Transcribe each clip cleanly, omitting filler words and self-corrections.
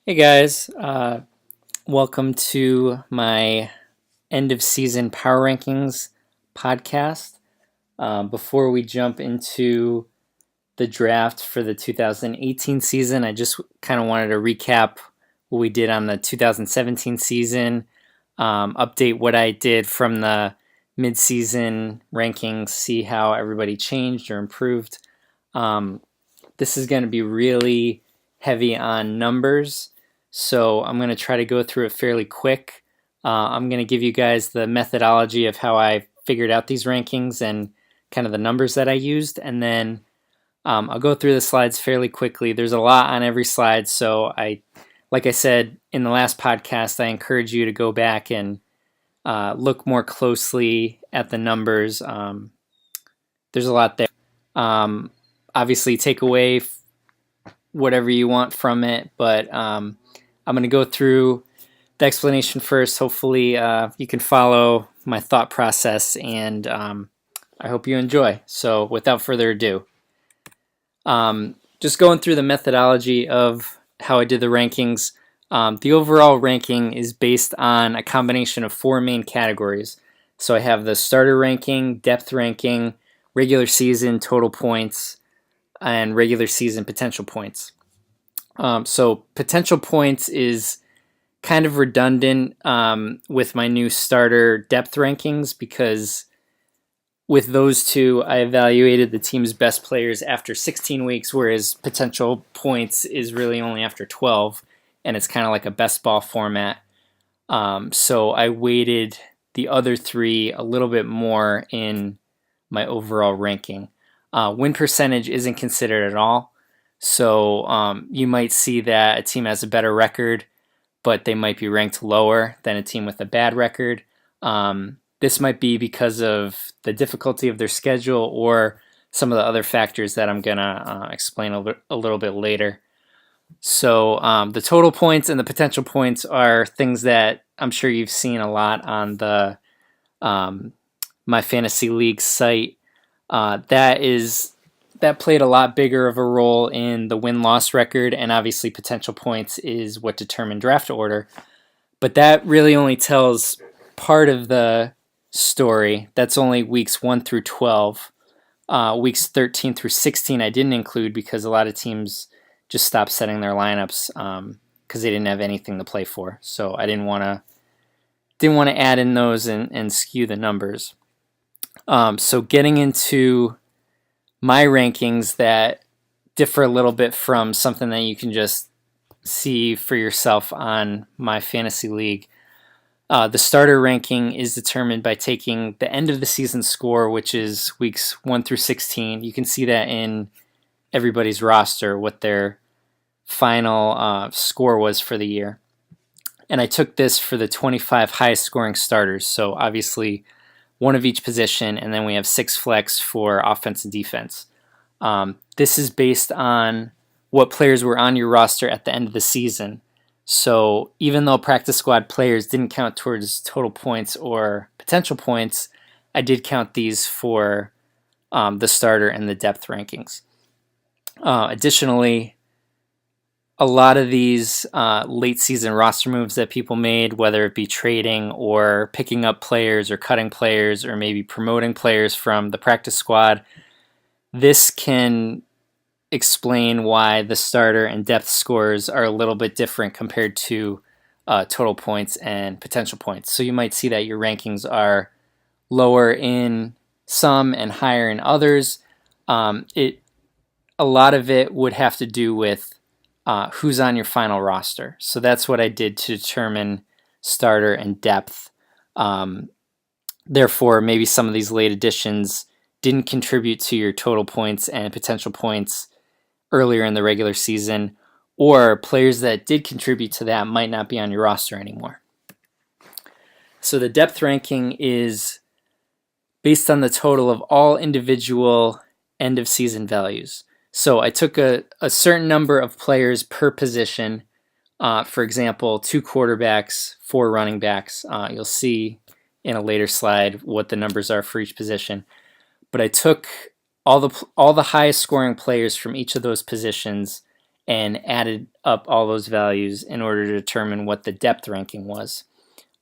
Hey guys, welcome to my end of season power rankings podcast. Before we jump into the draft for the 2018 season, I just kind of wanted to recap what we did on the 2017 season, update what I did from the mid-season rankings, see how everybody changed or improved. This is going to be really heavy on numbers, so I'm going to try to go through it fairly quick. I'm going to give you guys the methodology of how I figured out these rankings and kind of the numbers that I used, and then I'll go through the slides fairly quickly. There's a lot on every slide, so like I said in the last podcast, I encourage you to go back and look more closely at the numbers. There's a lot there. Obviously, take away whatever you want from it, but I'm going to go through the explanation first. Hopefully, you can follow my thought process, and I hope you enjoy. So, without further ado, just going through the methodology of how I did the rankings. The overall ranking is based on a combination of four main categories. So I have the starter ranking, depth ranking, regular season total points, and regular season potential points. So potential points is kind of redundant with my new starter depth rankings because with those two, I evaluated the team's best players after 16 weeks, whereas potential points is really only after 12, and it's kind of like a best ball format. So I weighted the other three a little bit more in my overall ranking. Win percentage isn't considered at all. So you might see that a team has a better record, but they might be ranked lower than a team with a bad record. This might be because of the difficulty of their schedule or some of the other factors that I'm going to explain a little bit later. So the total points and the potential points are things that I'm sure you've seen a lot on the My Fantasy League site. That played a lot bigger of a role in the win-loss record, and obviously potential points is what determined draft order. But that really only tells part of the story. That's only weeks 1 through 12. Weeks 13 through 16 I didn't include because a lot of teams just stopped setting their lineups because they didn't have anything to play for. So I didn't want to add in those and skew the numbers. So getting into my rankings that differ a little bit from something that you can just see for yourself on My Fantasy League. The starter ranking is determined by taking the end of the season score, which is weeks 1 through 16. You can see that in everybody's roster, what their final score was for the year. And I took this for the 25 highest scoring starters. So obviously one of each position, and then we have 6 flex for offense and defense. This is based on what players were on your roster at the end of the season. So even though practice squad players didn't count towards total points or potential points, I did count these for the starter and the depth rankings. Additionally, a lot of these late season roster moves that people made, whether it be trading or picking up players or cutting players or maybe promoting players from the practice squad, this can explain why the starter and depth scores are a little bit different compared to total points and potential points. So you might see that your rankings are lower in some and higher in others. A lot of it would have to do with who's on your final roster. So that's what I did to determine starter and depth. Therefore, maybe some of these late additions didn't contribute to your total points and potential points earlier in the regular season, or players that did contribute to that might not be on your roster anymore. So the depth ranking is based on the total of all individual end of season values. So I took a certain number of players per position. For example, 2 quarterbacks, 4 running backs. You'll see in a later slide what the numbers are for each position. But I took all the highest scoring players from each of those positions and added up all those values in order to determine what the depth ranking was.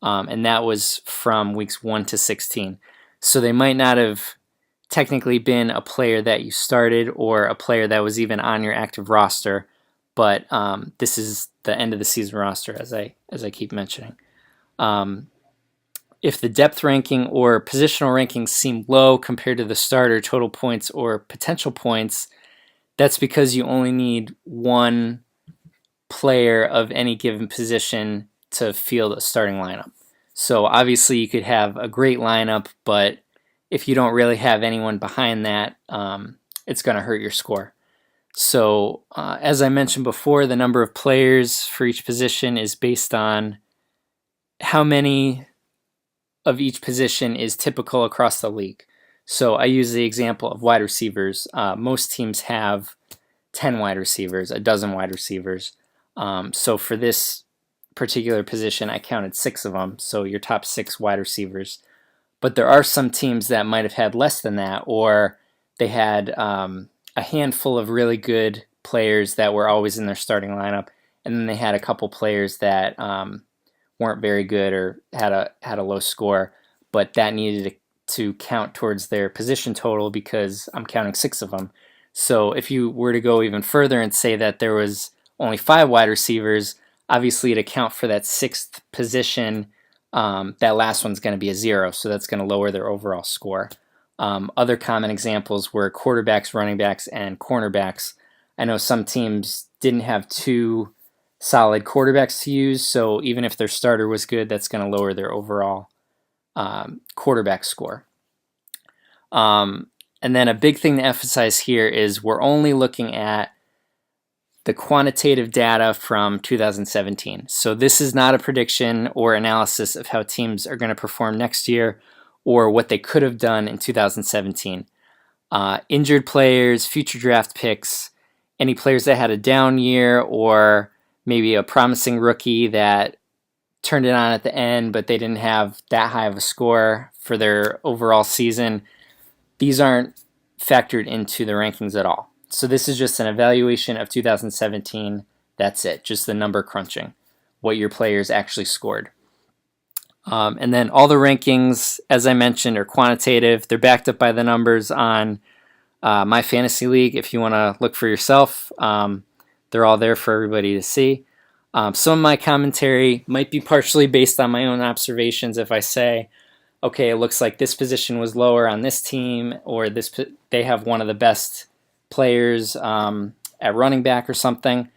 And that was from weeks 1 to 16. So they might not have technically been a player that you started or a player that was even on your active roster, but this is the end of the season roster, as I keep mentioning. If the depth ranking or positional rankings seem low compared to the starter total points or potential points, that's because you only need one player of any given position to field a starting lineup. So obviously you could have a great lineup, but if you don't really have anyone behind that, it's going to hurt your score. So as I mentioned before, the number of players for each position is based on how many of each position is typical across the league. So I use the example of wide receivers. Most teams have 10 wide receivers, a dozen wide receivers. So for this particular position, I counted 6 of them, so your top 6 wide receivers. But there are some teams that might have had less than that, or they had a handful of really good players that were always in their starting lineup, and then they had a couple players that weren't very good or had a low score, but that needed to count towards their position total because I'm counting 6 of them. So if you were to go even further and say that there was only 5 wide receivers, obviously to account for that 6th position, that last one's going to be a 0, so that's going to lower their overall score. Other common examples were quarterbacks, running backs, and cornerbacks. I know some teams didn't have 2 solid quarterbacks to use, so even if their starter was good, that's going to lower their overall quarterback score. And then a big thing to emphasize here is we're only looking at the quantitative data from 2017. So this is not a prediction or analysis of how teams are going to perform next year or what they could have done in 2017. Injured players, future draft picks, any players that had a down year or maybe a promising rookie that turned it on at the end, but they didn't have that high of a score for their overall season. These aren't factored into the rankings at all. So this is just an evaluation of 2017. That's it, just the number crunching, what your players actually scored. And then all the rankings, as I mentioned, are quantitative. They're backed up by the numbers on My Fantasy League. If you want to look for yourself, they're all there for everybody to see. Some of my commentary might be partially based on my own observations. If I say, okay, it looks like this position was lower on this team, or they have one of the best players at running back or something,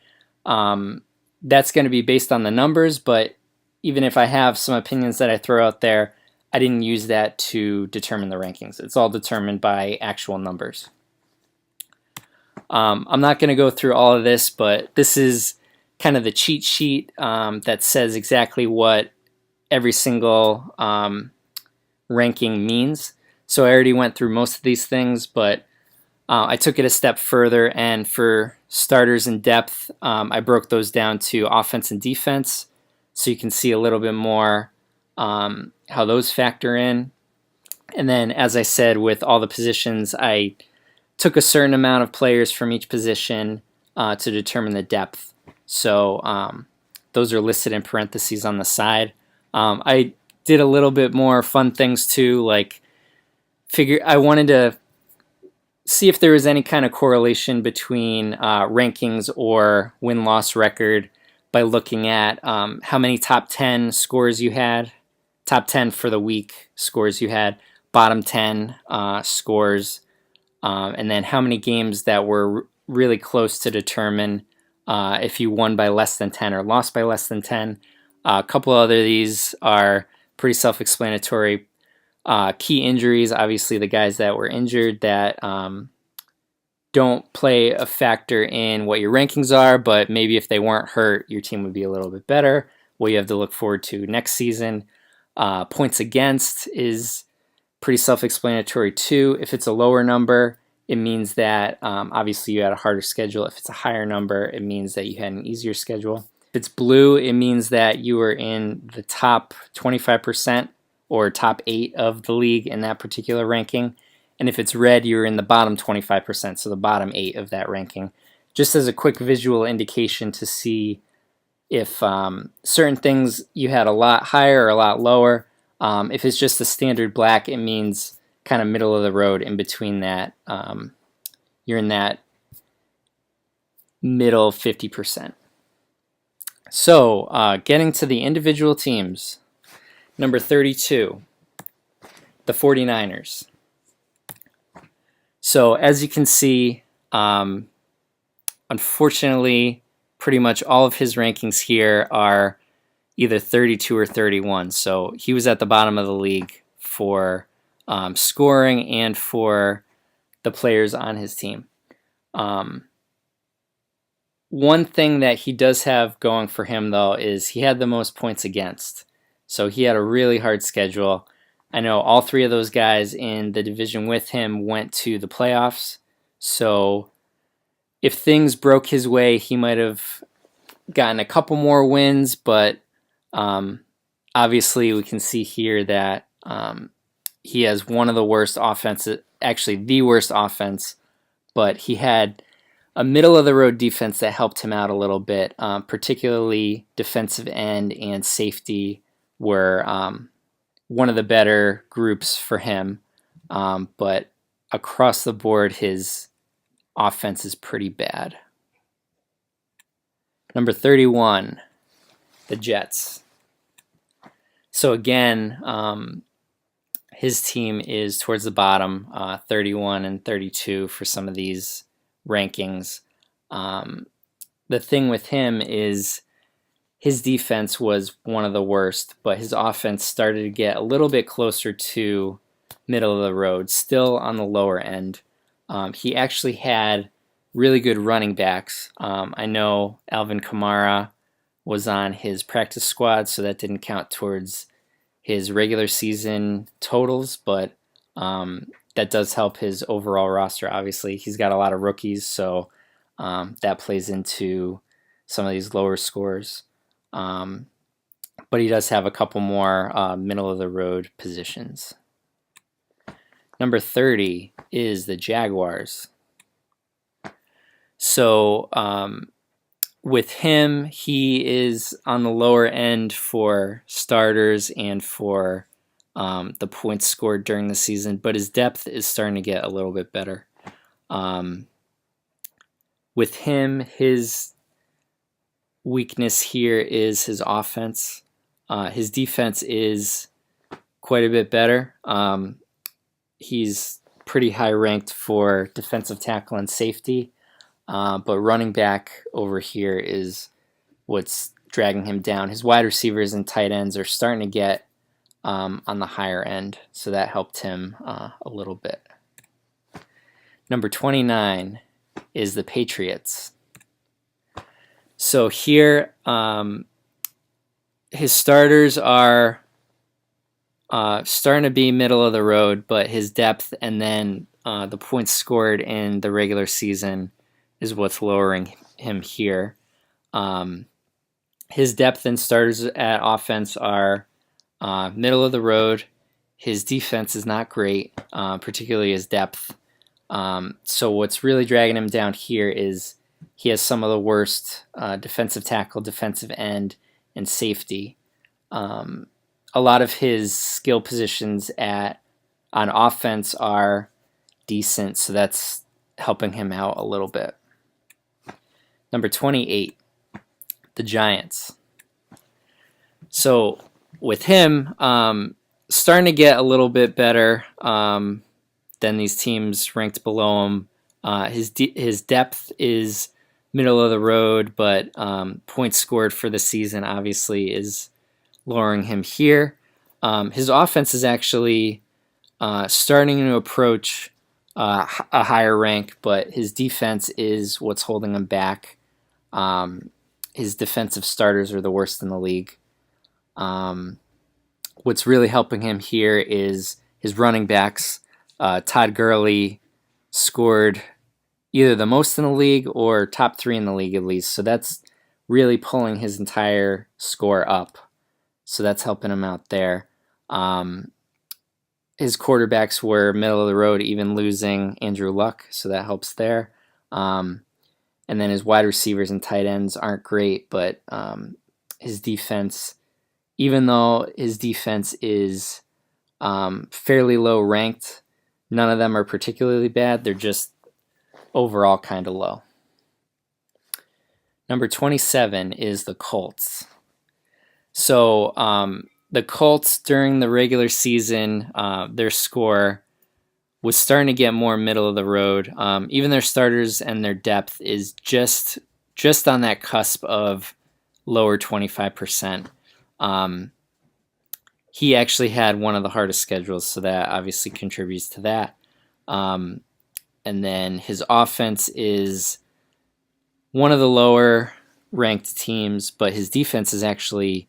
that's going to be based on the numbers. But even if I have some opinions that I throw out there, I didn't use that to determine the rankings. It's all determined by actual numbers. I'm not going to go through all of this, but this is kind of the cheat sheet that says exactly what every single ranking means. So I already went through most of these things, but I took it a step further, and for starters and depth, I broke those down to offense and defense, so you can see a little bit more how those factor in. And then, as I said, with all the positions, I took a certain amount of players from each position to determine the depth. So those are listed in parentheses on the side. I did a little bit more fun things too, like I wanted to see if there was any kind of correlation between rankings or win-loss record by looking at how many top 10 scores you had, top 10 for the week scores you had, bottom 10 scores, and then how many games that were really close to determine if you won by less than 10 or lost by less than 10. A couple other of these are pretty self-explanatory. Key injuries, obviously the guys that were injured that don't play a factor in what your rankings are, but maybe if they weren't hurt, your team would be a little bit better. What you have to look forward to next season. Points against is pretty self-explanatory too. If it's a lower number, it means that obviously you had a harder schedule. If it's a higher number, it means that you had an easier schedule. If it's blue, it means that you were in the top 25% or top 8 of the league in that particular ranking. And if it's red, you're in the bottom 25%, so the bottom 8 of that ranking. just as a quick visual indication to see if certain things you had a lot higher or a lot lower. If it's just the standard black, it means kind of middle of the road. In between that, you're in that middle 50%. So getting to the individual teams, number 32, the 49ers. So as you can see, unfortunately, pretty much all of his rankings here are either 32 or 31. So he was at the bottom of the league for scoring and for the players on his team. One thing that he does have going for him, though, is he had the most points against. So he had a really hard schedule. I know all three of those guys in the division with him went to the playoffs. So if things broke his way, he might have gotten a couple more wins, but obviously we can see here that he has one of the worst offenses, actually the worst offense, but he had a middle-of-the-road defense that helped him out a little bit, particularly defensive end and safety were one of the better groups for him, but across the board, his offense is pretty bad. Number 31, the Jets. So again, his team is towards the bottom, 31 and 32 for some of these rankings. The thing with him is his defense was one of the worst, but his offense started to get a little bit closer to middle of the road, still on the lower end. He actually had really good running backs. I know Alvin Kamara was on his practice squad, so that didn't count towards his regular season totals, but that does help his overall roster. Obviously, he's got a lot of rookies, so that plays into some of these lower scores. But he does have a couple more middle-of-the-road positions. Number 30 is the Jaguars. So with him, he is on the lower end for starters and for the points scored during the season, but his depth is starting to get a little bit better. With him, his weakness here is his offense. His defense is quite a bit better. He's pretty high ranked for defensive tackle and safety, but running back over here is what's dragging him down. His wide receivers and tight ends are starting to get on the higher end, so that helped him a little bit. Number 29 is the Patriots. So here, his starters are starting to be middle of the road, but his depth and then the points scored in the regular season is what's lowering him here. His depth and starters at offense are middle of the road. His defense is not great, particularly his depth. So what's really dragging him down here is he has some of the worst defensive tackle, defensive end, and safety. A lot of his skill positions on offense are decent, so that's helping him out a little bit. Number 28, the Giants. So with him, starting to get a little bit better than these teams ranked below him. His depth is middle of the road, but points scored for the season obviously is lowering him here. His offense is actually starting to approach a higher rank, but his defense is what's holding him back. His defensive starters are the worst in the league. What's really helping him here is his running backs. Todd Gurley scored either the most in the league or top 3 in the league at least. So that's really pulling his entire score up. So that's helping him out there. His quarterbacks were middle of the road, even losing Andrew Luck. So that helps there. And then his wide receivers and tight ends aren't great, but his defense, even though his defense is fairly low ranked, none of them are particularly bad. They're just overall kind of low. Number 27 is the Colts. So the Colts during the regular season, their score was starting to get more middle of the road. Even their starters and their depth is just on that cusp of lower 25%. He actually had one of the hardest schedules, so that obviously contributes to that. And then his offense is one of the lower ranked teams, but his defense is actually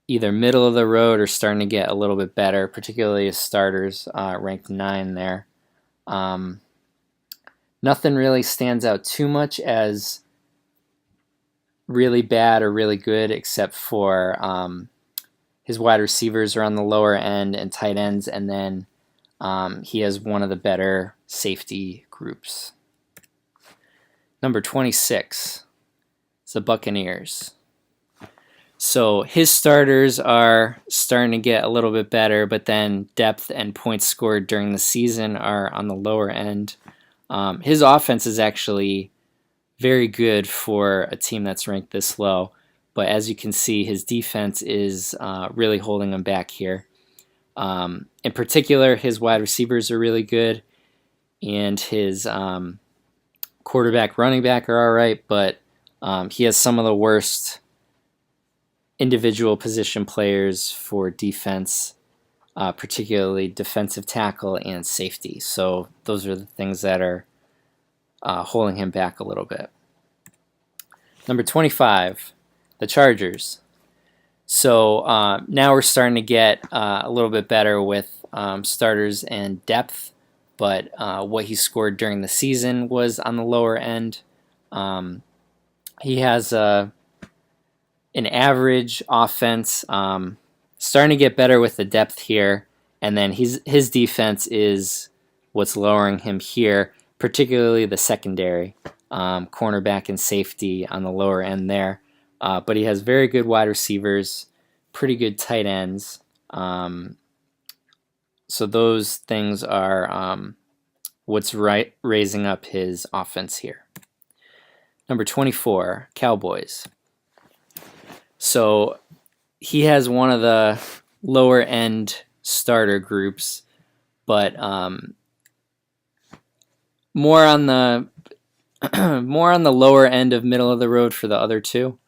either middle of the road or starting to get a little bit better, particularly his starters, ranked 9 there. Nothing really stands out too much as really bad or really good, except for his wide receivers are on the lower end and tight ends, and then he has one of the better safety groups. Number 26 is the Buccaneers. So his starters are starting to get a little bit better, but then depth and points scored during the season are on the lower end. His offense is actually very good for a team that's ranked this low, but as you can see, his defense is really holding him back here. In particular, his wide receivers are really good, and his quarterback, running back are all right, but he has some of the worst individual position players for defense, particularly defensive tackle and safety. So those are the things that are holding him back a little bit. Number 25, the Chargers. So now we're starting to get a little bit better with starters and depth, but what he scored during the season was on the lower end. He has an average offense, starting to get better with the depth here, and then his defense is what's lowering him here, particularly the secondary, cornerback and safety on the lower end there. But he has very good wide receivers, pretty good tight ends. So those things are what's raising up his offense here. Number 24, Cowboys. So he has one of the lower end starter groups, but more on the lower end of middle of the road for the other two.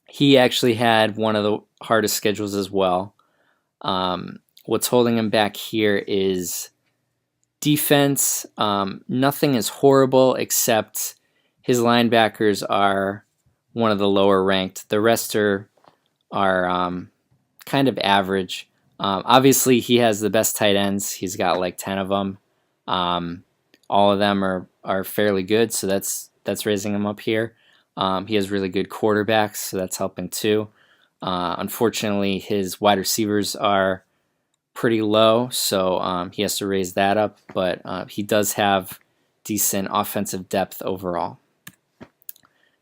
He actually had one of the hardest schedules as well. What's holding him back here is defense. Nothing is horrible, except his linebackers are one of the lower ranked. The rest are kind of average. Obviously, he has the best tight ends. He's got like 10 of them. All of them are fairly good, so that's raising him up here. He has really good quarterbacks, so that's helping too. Unfortunately, his wide receivers are pretty low, so he has to raise that up, but he does have decent offensive depth overall.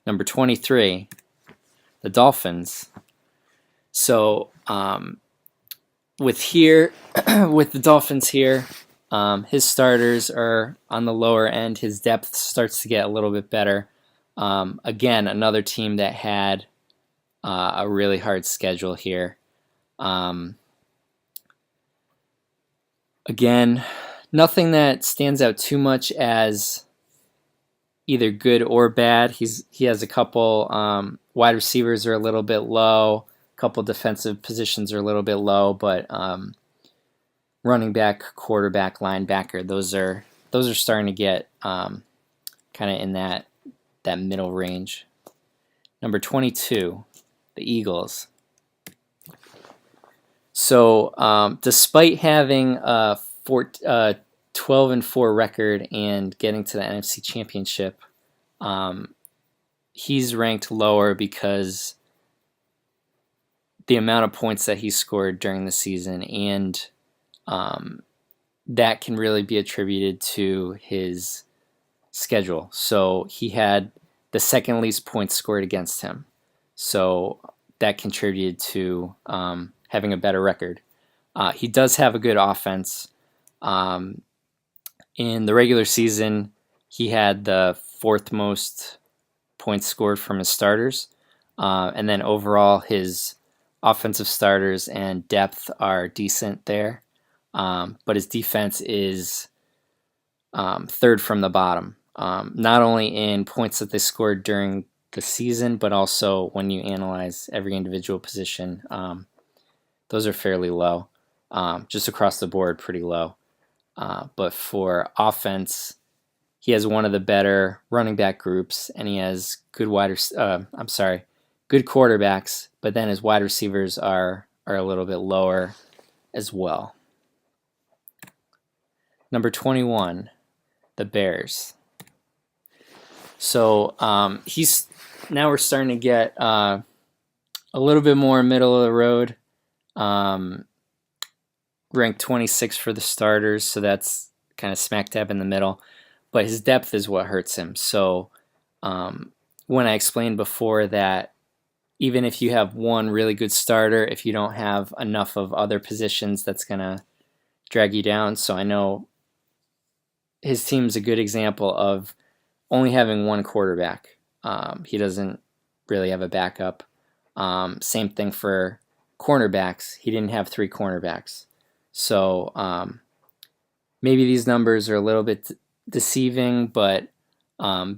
Number 23, the Dolphins. So with the Dolphins here, his starters are on the lower end. His depth starts to get a little bit better. Again, another team that had a really hard schedule here. Again, nothing that stands out too much as either good or bad. He has a couple wide receivers are a little bit low, a couple defensive positions are a little bit low, but running back, quarterback, linebacker, those are starting to get kind of in that middle range. Number 22, the Eagles. So despite having a 12-4 record and getting to the NFC Championship, he's ranked lower because the amount of points that he scored during the season, and that can really be attributed to his schedule. So he had the second least points scored against him. So that contributed to having a better record. He does have a good offense. In the regular season, he had the fourth most points scored from his starters. And then overall, his offensive starters and depth are decent there. But his defense is third from the bottom. Not only in points that they scored during the season, but also when you analyze every individual position, those are fairly low. Just across the board, pretty low. But for offense, he has one of the better running back groups, and he has good good quarterbacks. But then his wide receivers are a little bit lower as well. Number 21, the Bears. So now we're starting to get a little bit more middle of the road. Ranked 26 for the starters, so that's kind of smack dab in the middle. But his depth is what hurts him. So when I explained before that even if you have one really good starter, if you don't have enough of other positions, that's going to drag you down. So I know his team's a good example of only having one quarterback. He doesn't really have a backup. Same thing for cornerbacks. He didn't have three cornerbacks. So maybe these numbers are a little bit deceiving, but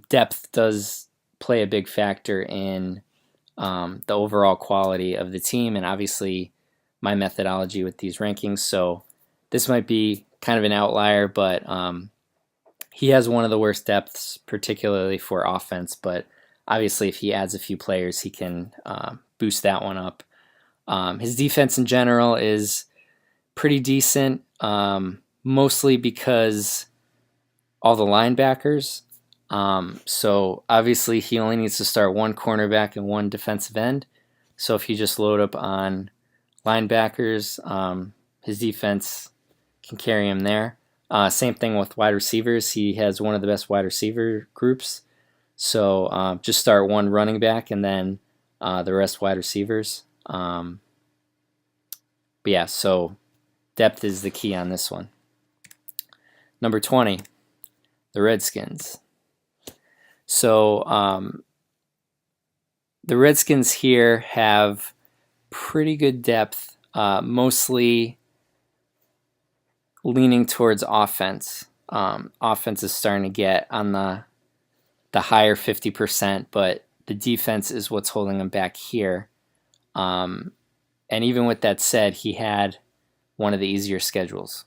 depth does play a big factor in the overall quality of the team, and obviously my methodology with these rankings. So this might be kind of an outlier, but he has one of the worst depths, particularly for offense. But obviously if he adds a few players, he can boost that one up. His defense in general is pretty decent, mostly because all the linebackers. So obviously he only needs to start one cornerback and one defensive end. So if you just load up on linebackers, his defense can carry him there. Same thing with wide receivers. He has one of the best wide receiver groups. So just start one running back and then the rest wide receivers. But yeah, so depth is the key on this one. Number 20, the Redskins. So the Redskins here have pretty good depth, mostly leaning towards offense. Offense is starting to get on the higher 50%, but the defense is what's holding him back here. And even with that said, he had one of the easier schedules.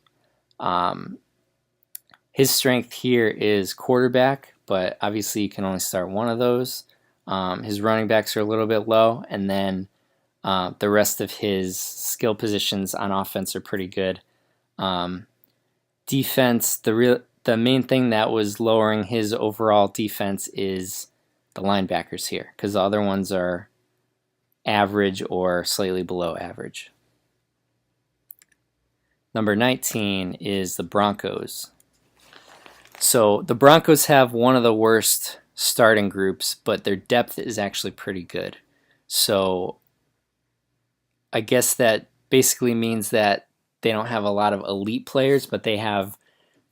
His strength here is quarterback, but obviously you can only start one of those. His running backs are a little bit low, and then the rest of his skill positions on offense are pretty good. Defense, the main thing that was lowering his overall defense is the linebackers here, because the other ones are average or slightly below average. Number 19 is the Broncos. So the Broncos have one of the worst starting groups, but their depth is actually pretty good. So I guess that basically means that they don't have a lot of elite players, but they have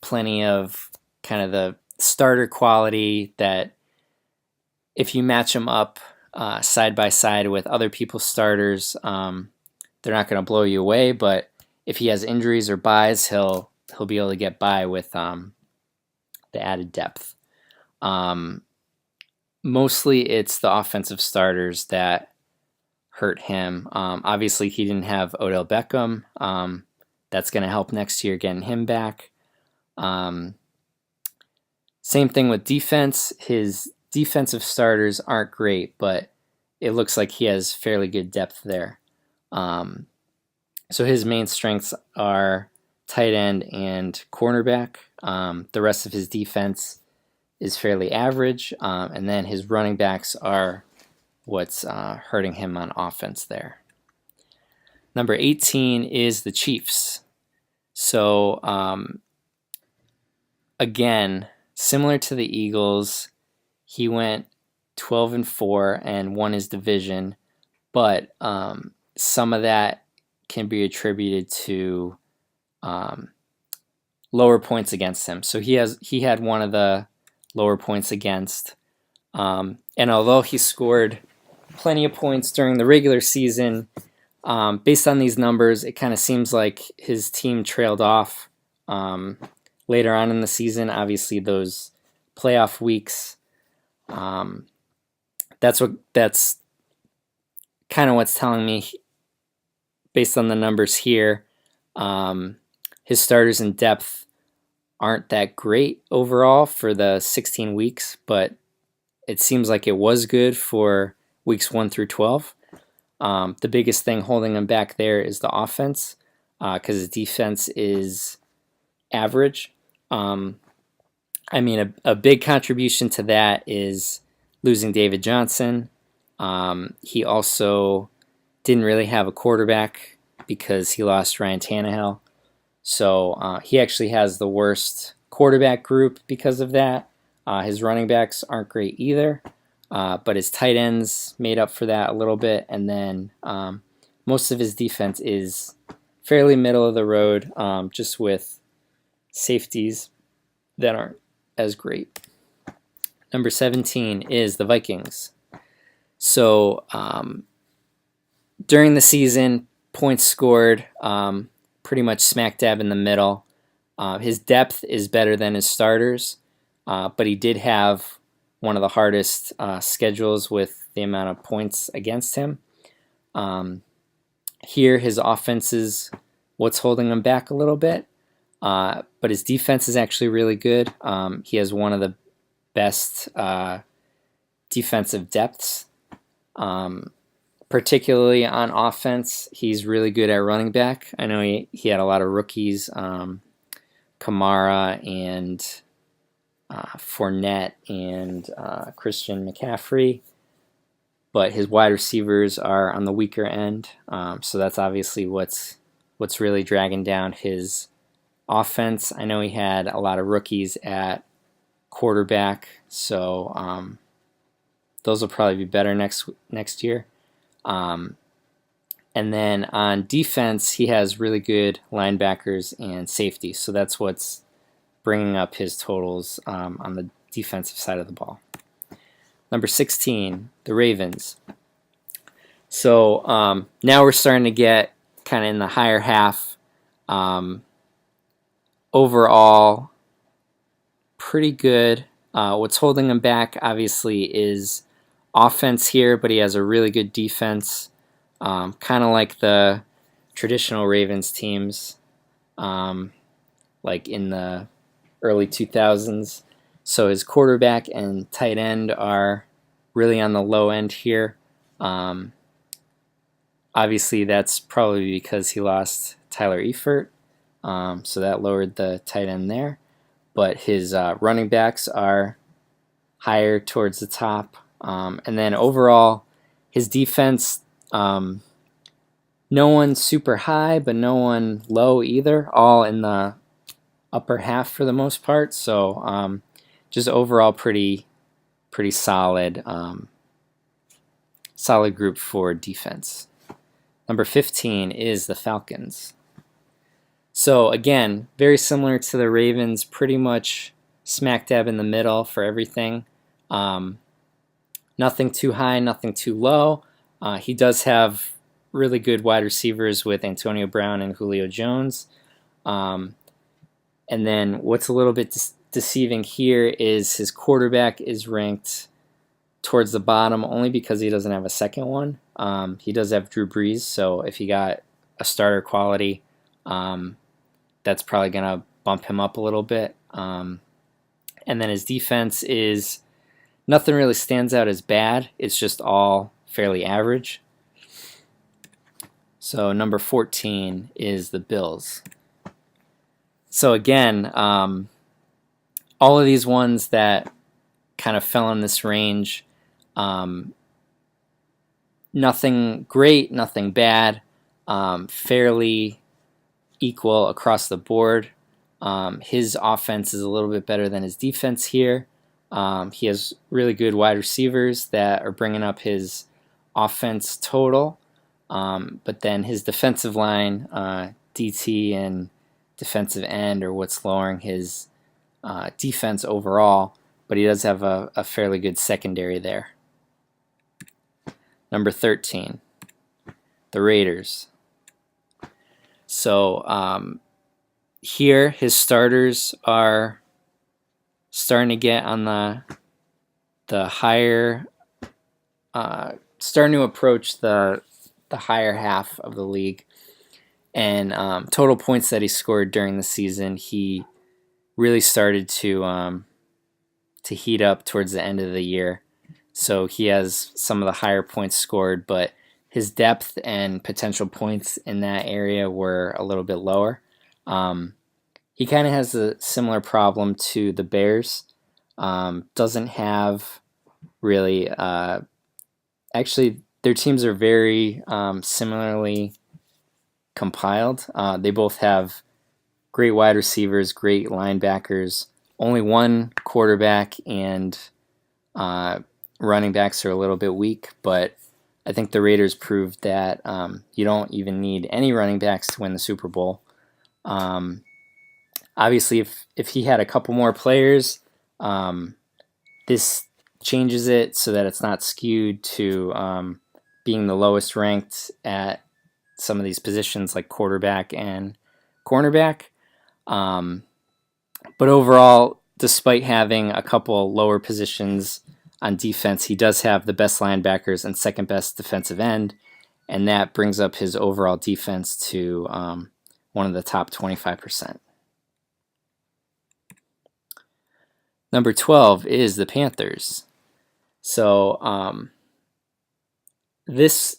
plenty of kind of the starter quality that if you match them up side by side with other people's starters, they're not going to blow you away. But if he has injuries or buys, he'll be able to get by with the added depth. Mostly it's the offensive starters that hurt him. Obviously he didn't have Odell Beckham. That's going to help next year getting him back. Same thing with defense. His defensive starters aren't great, but it looks like he has fairly good depth there. So his main strengths are tight end and cornerback. The rest of his defense is fairly average, and then his running backs are what's hurting him on offense there. Number 18 is the Chiefs. So again, Similar to the Eagles, he went 12-4 and won his division, but some of that can be attributed to lower points against him. So he had one of the lower points against, and although he scored plenty of points during the regular season, based on these numbers, it kind of seems like his team trailed off later on in the season. Obviously, those playoff weeks, that's kind of what's telling me based on the numbers here. His starters in depth aren't that great overall for the 16 weeks, but it seems like it was good for weeks 1 through 12. The biggest thing holding him back there is the offense, because his defense is average. I mean, a big contribution to that is losing David Johnson. He also didn't really have a quarterback because he lost Ryan Tannehill. So he actually has the worst quarterback group because of that. His running backs aren't great either, but his tight ends made up for that a little bit. And then most of his defense is fairly middle of the road, just with safeties that aren't as great. Number 17 is the Vikings. So during the season, points scored pretty much smack dab in the middle. His depth is better than his starters, but he did have one of the hardest schedules with the amount of points against him. Here, his offense is what's holding him back a little bit, but his defense is actually really good. He has one of the best defensive depths. Particularly on offense, he's really good at running back. I know he had a lot of rookies, Kamara and Fournette and Christian McCaffrey, but his wide receivers are on the weaker end, so that's obviously what's really dragging down his offense. I know he had a lot of rookies at quarterback, so those will probably be better next year. And then on defense, he has really good linebackers and safety, so that's what's bringing up his totals on the defensive side of the ball. Number 16, the Ravens. So now we're starting to get kind of in the higher half. Overall, pretty good. What's holding him back, obviously, is offense here, but he has a really good defense, kind of like the traditional Ravens teams, like in the early 2000s. So his quarterback and tight end are really on the low end here. Obviously, that's probably because he lost Tyler Eifert, so that lowered the tight end there. But his running backs are higher towards the top. And then overall, his defense, no one super high, but no one low either, all in the upper half for the most part. So just overall pretty solid, solid group for defense. Number 15 is the Falcons. So again, very similar to the Ravens, pretty much smack dab in the middle for everything. Nothing too high, nothing too low. He does have really good wide receivers with Antonio Brown and Julio Jones. And then what's a little bit deceiving here is his quarterback is ranked towards the bottom only because he doesn't have a second one. He does have Drew Brees, so if he got a starter quality, that's probably going to bump him up a little bit. And then his defense is nothing really stands out as bad. It's just all fairly average. So number 14 is the Bills. So again, all of these ones that kind of fell in this range, nothing great, nothing bad, fairly equal across the board. His offense is a little bit better than his defense here. He has really good wide receivers that are bringing up his offense total, but then his defensive line, DT and defensive end, are what's lowering his defense overall, but he does have a fairly good secondary there. Number 13, the Raiders. So here his starters are starting to get on the higher, starting to approach the higher half of the league, and total points that he scored during the season, he really started to heat up towards the end of the year. So he has some of the higher points scored, but his depth and potential points in that area were a little bit lower. He kind of has a similar problem to the Bears. Doesn't have really... actually, their teams are very similarly compiled. They both have great wide receivers, great linebackers. Only one quarterback and running backs are a little bit weak, but I think the Raiders proved that you don't even need any running backs to win the Super Bowl. Obviously, if he had a couple more players, this changes it so that it's not skewed to being the lowest ranked at some of these positions like quarterback and cornerback. But overall, despite having a couple lower positions on defense, he does have the best linebackers and second best defensive end, and that brings up his overall defense to one of the top 25%. Number 12 is the Panthers. So this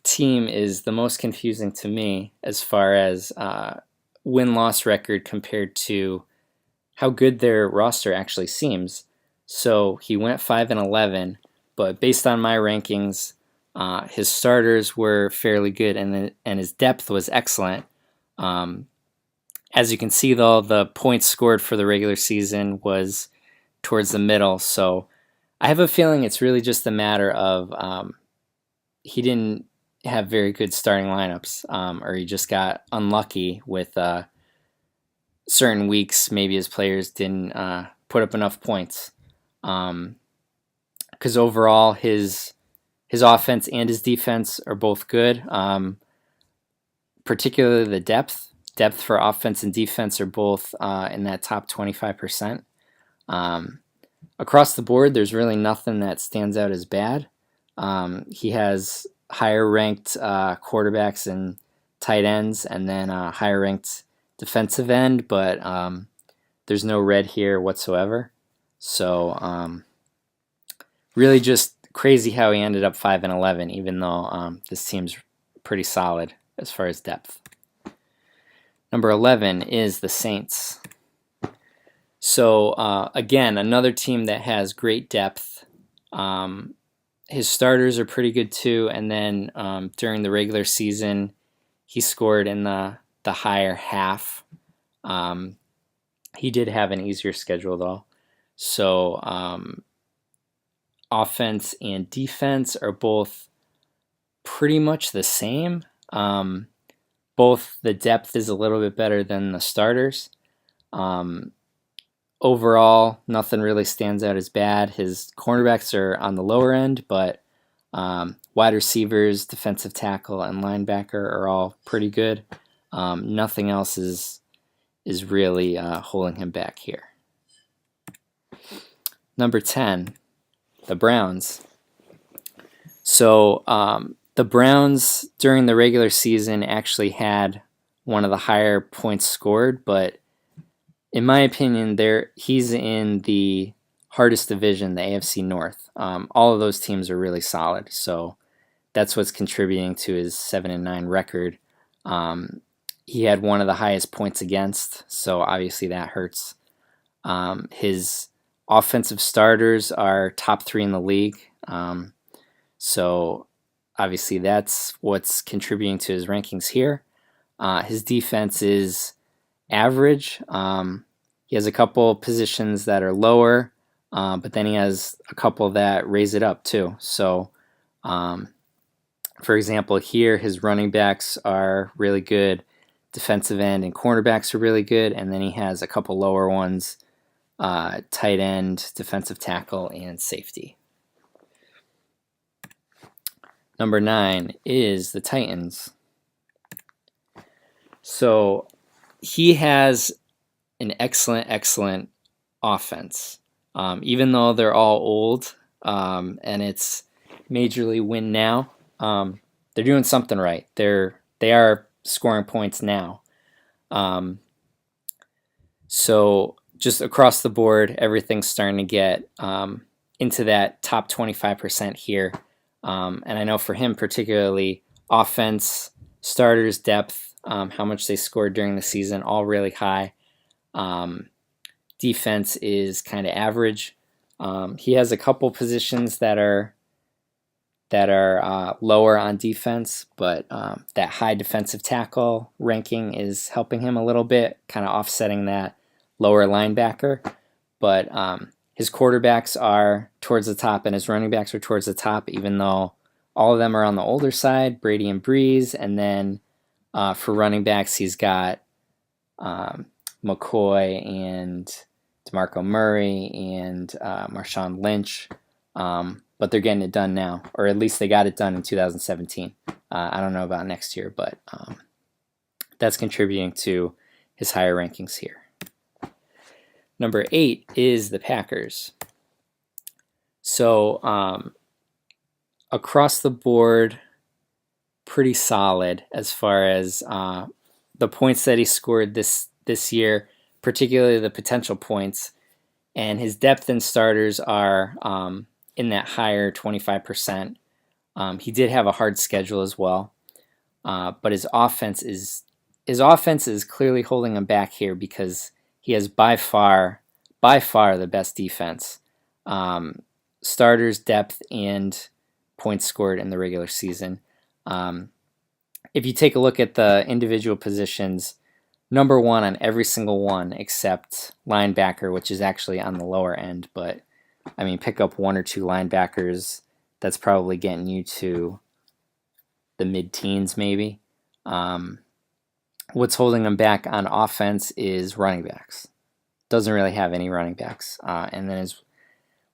team is the most confusing to me as far as win-loss record compared to how good their roster actually seems. So he went 5-11, but based on my rankings, his starters were fairly good, and his depth was excellent. As you can see, though, the points scored for the regular season was towards the middle, so I have a feeling it's really just a matter of he didn't have very good starting lineups, or he just got unlucky with certain weeks. Maybe his players didn't put up enough points. Because overall, his offense and his defense are both good. Particularly the depth for offense and defense are both in that top 25%. Across the board, there's really nothing that stands out as bad. He has higher ranked quarterbacks and tight ends, and then higher ranked defensive end, but there's no red here whatsoever. So really just crazy how he ended up 5-11, even though this team's pretty solid as far as depth. Number 11 is the Saints. So again, another team that has great depth. His starters are pretty good too, and then during the regular season, he scored in the higher half. He did have an easier schedule though. So offense and defense are both pretty much the same. Both the depth is a little bit better than the starters. Overall, nothing really stands out as bad. His cornerbacks are on the lower end, but wide receivers, defensive tackle, and linebacker are all pretty good. Nothing else is really holding him back here. Number 10, the Browns. So the Browns during the regular season actually had one of the higher points scored, but in my opinion, he's in the hardest division, the AFC North. All of those teams are really solid, so that's what's contributing to his 7-9 record. He had one of the highest points against, so obviously that hurts. His offensive starters are top 3 in the league, so obviously that's what's contributing to his rankings here. His defense is average. He has a couple positions that are lower, but then he has a couple that raise it up too. So, for example, here his running backs are really good, defensive end and cornerbacks are really good, and then he has a couple lower ones, tight end, defensive tackle, and safety. Number 9 is the Titans. So he has an excellent offense. Even though they're all old, and it's majorly win now, they're doing something right. They are scoring points now. So just across the board, everything's starting to get into that top 25% here. And I know for him particularly, offense, starters, depth, how much they scored during the season, all really high. Defense is kind of average. He has a couple positions that are lower on defense, but that high defensive tackle ranking is helping him a little bit, kind of offsetting that lower linebacker. But his quarterbacks are towards the top and his running backs are towards the top, even though all of them are on the older side, Brady and Breeze. And then for running backs, he's got McCoy and DeMarco Murray and Marshawn Lynch. But they're getting it done now, or at least they got it done in 2017. I don't know about next year, but that's contributing to his higher rankings here. Number 8 is the Packers. So across the board, pretty solid as far as the points that he scored this year, particularly the potential points. And his depth and starters are in that higher 25%. He did have a hard schedule as well, but his offense is clearly holding him back here because he has by far the best defense. Starters, depth, and points scored in the regular season. If you take a look at the individual positions, number 1 on every single one except linebacker, which is actually on the lower end, but I mean, pick up 1 or 2 linebackers, that's probably getting you to the mid-teens maybe. What's holding him back on offense is running backs. Doesn't really have any running backs. And then his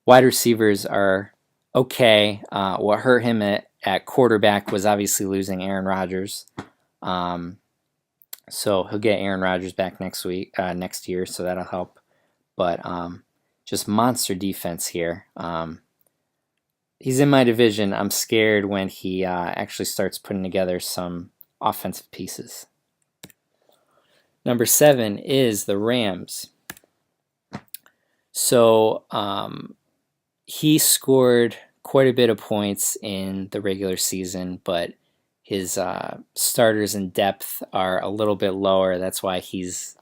wide receivers are okay. What hurt him at quarterback was obviously losing Aaron Rodgers. So he'll get Aaron Rodgers back next year, so that'll help. But just monster defense here. He's in my division. I'm scared when he actually starts putting together some offensive pieces. Number 7 is the Rams. So he scored quite a bit of points in the regular season, but his starters and depth are a little bit lower. That's why he's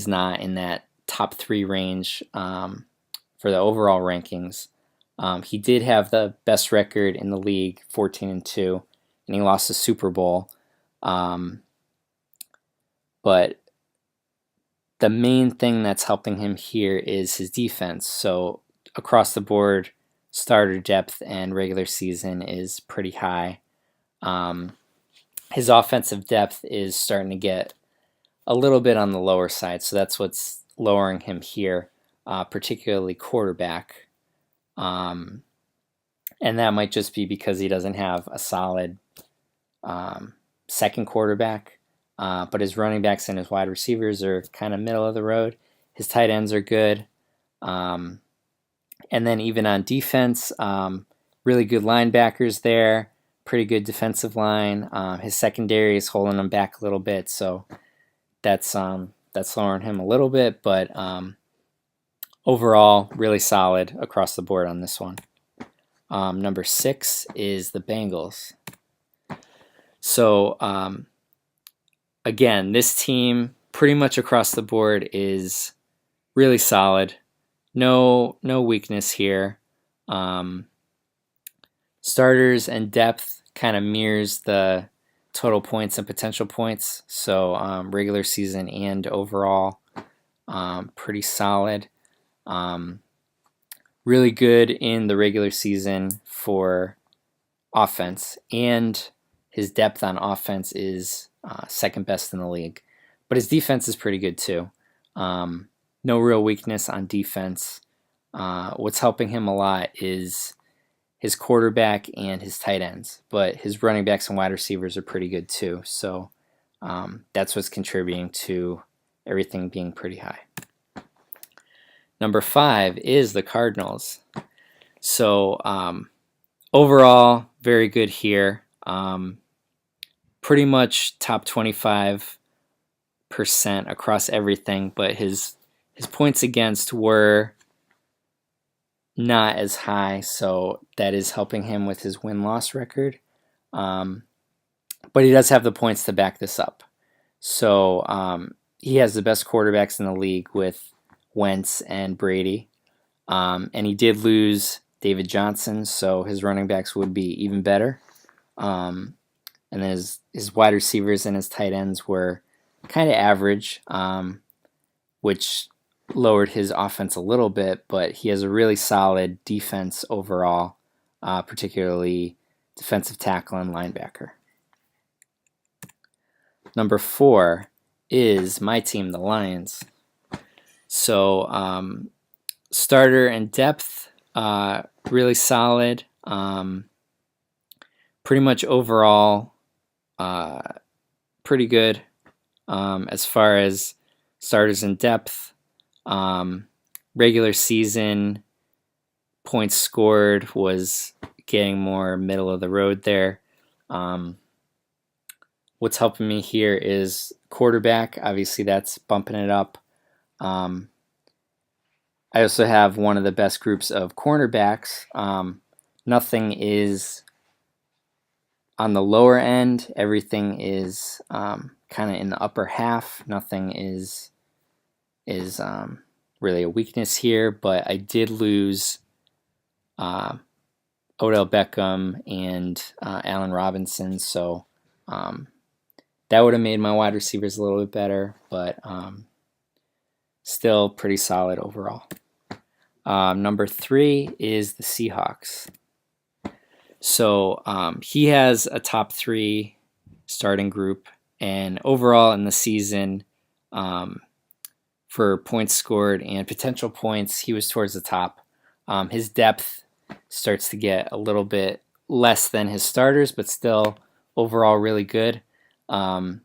not in that top 3 range for the overall rankings. He did have the best record in the league, 14-2, and he lost the Super Bowl. But the main thing that's helping him here is his defense. So across the board, starter depth and regular season is pretty high. His offensive depth is starting to get a little bit on the lower side, so that's what's lowering him here, particularly quarterback. And that might just be because he doesn't have a solid second quarterback. But his running backs and his wide receivers are kind of middle of the road. His tight ends are good. And then even on defense, really good linebackers there, pretty good defensive line. His secondary is holding him back a little bit, so that's lowering him a little bit. But overall, really solid across the board on this one. Number 6 is the Bengals. So again, this team pretty much across the board is really solid. No weakness here. Starters and depth kind of mirrors the total points and potential points. So regular season and overall, pretty solid. Really good in the regular season for offense, and his depth on offense is second best in the league. But his defense is pretty good too. No real weakness on defense. What's helping him a lot is his quarterback and his tight ends, but his running backs and wide receivers are pretty good too. So that's what's contributing to everything being pretty high. Number 5 is the Cardinals. So overall, very good here. Pretty much top 25% across everything, but his points against were not as high, so that is helping him with his win-loss record. But he does have the points to back this up. So he has the best quarterbacks in the league with Wentz and Brady. And he did lose David Johnson, so his running backs would be even better. And then his wide receivers and his tight ends were kind of average, which lowered his offense a little bit, but he has a really solid defense overall, particularly defensive tackle and linebacker. Number 4 is my team, the Lions. So starter and depth, really solid. Pretty much overall, pretty good as far as starters and depth. Regular season points scored was getting more middle of the road there. What's helping me here is quarterback. Obviously, that's bumping it up. I also have one of the best groups of cornerbacks. Nothing is on the lower end. Everything is kind of in the upper half. Nothing is really a weakness here, but I did lose Odell Beckham and Allen Robinson, so that would have made my wide receivers a little bit better, but still pretty solid overall. Number 3 is the Seahawks. So he has a top 3 starting group, and overall in the season, for points scored and potential points, he was towards the top. His depth starts to get a little bit less than his starters, but still overall really good. The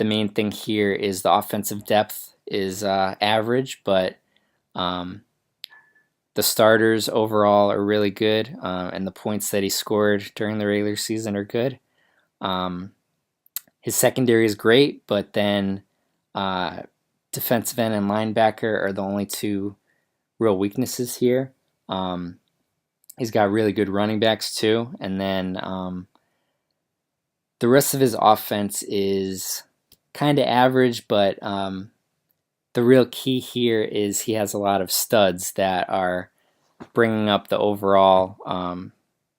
main thing here is the offensive depth is average, but the starters overall are really good, and the points that he scored during the regular season are good. His secondary is great, but then defensive end and linebacker are the only 2 real weaknesses here. He's got really good running backs too, and then the rest of his offense is kind of average, but the real key here is he has a lot of studs that are bringing up the overall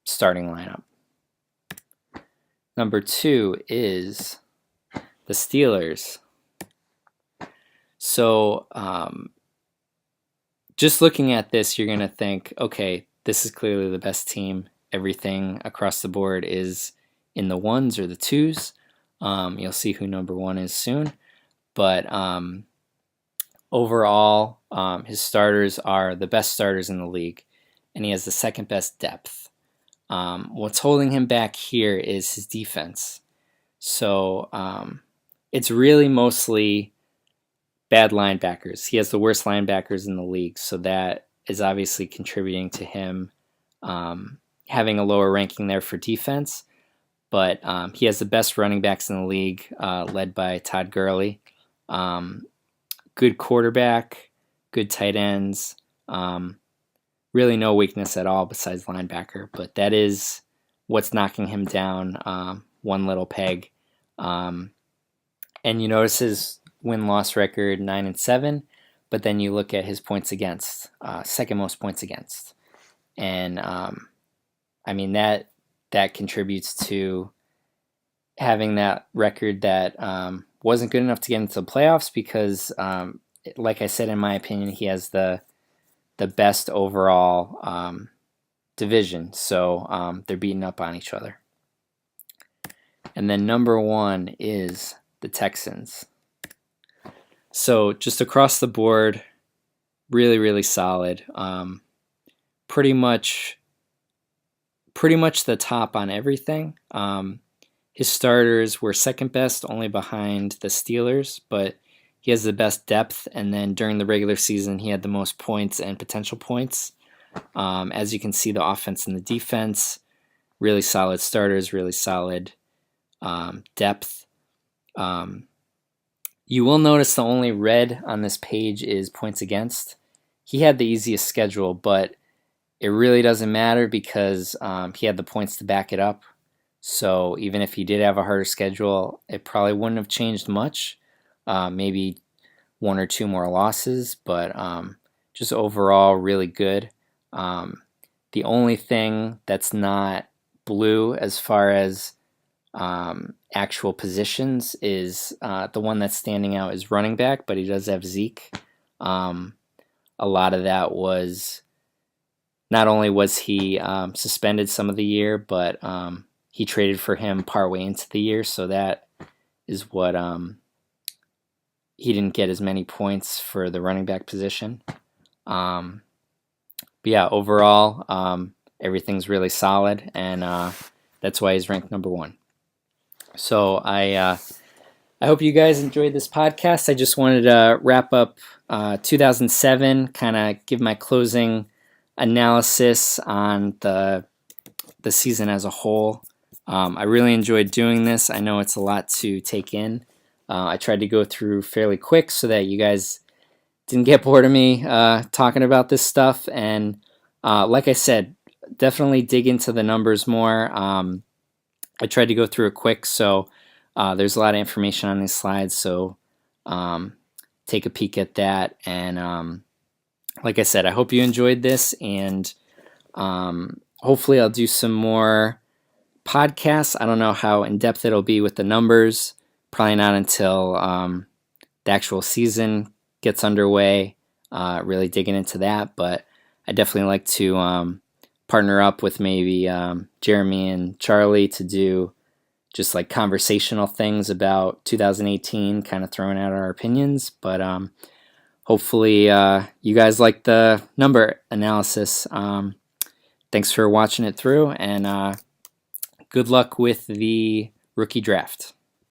starting lineup. Number 2 is the Steelers. So just looking at this, you're going to think, okay, this is clearly the best team. Everything across the board is in the 1s or the 2s. You'll see who number 1 is soon. But overall, his starters are the best starters in the league, and he has the second best depth. What's holding him back here is his defense. So it's really mostly bad linebackers. He has the worst linebackers in the league, so that is obviously contributing to him having a lower ranking there for defense. But he has the best running backs in the league, led by Todd Gurley. Good quarterback, good tight ends. Really no weakness at all besides linebacker, but that is what's knocking him down one little peg. And you notice his win-loss record 9-7, but then you look at his points against, second most points against. And I mean that contributes to having that record that wasn't good enough to get into the playoffs because, like I said, in my opinion, he has the best overall division. So they're beating up on each other. And then number 1 is the Texans. So just across the board, really, really solid. Pretty much the top on everything. His starters were second best, only behind the Steelers, but he has the best depth. And then during the regular season, he had the most points and potential points. As you can see, the offense and the defense, really solid starters, really solid depth. You will notice the only red on this page is points against. He had the easiest schedule, but it really doesn't matter because he had the points to back it up. So even if he did have a harder schedule, it probably wouldn't have changed much. Maybe 1 or 2 more losses, but just overall really good. The only thing that's not blue as far as actual positions is the one that's standing out is running back, but he does have Zeke. A lot of that was not only was he suspended some of the year, but he traded for him partway into the year, so that is what he didn't get as many points for the running back position. But yeah, overall, everything's really solid, and that's why he's ranked number 1. So I hope you guys enjoyed this podcast. I just wanted to wrap up 2007, kind of give my closing analysis on the season as a whole. I really enjoyed doing this. I know it's a lot to take in. I tried to go through fairly quick so that you guys didn't get bored of me talking about this stuff. And like I said, definitely dig into the numbers more. I tried to go through it quick, so there's a lot of information on these slides, so take a peek at that. And like I said, I hope you enjoyed this, and hopefully I'll do some more podcasts. I don't know how in-depth it'll be with the numbers. Probably not until the actual season gets underway, really digging into that, but I definitely like to partner up with maybe Jeremy and Charlie to do just like conversational things about 2018, kind of throwing out our opinions. But hopefully you guys like the number analysis. Thanks for watching it through, and good luck with the rookie draft.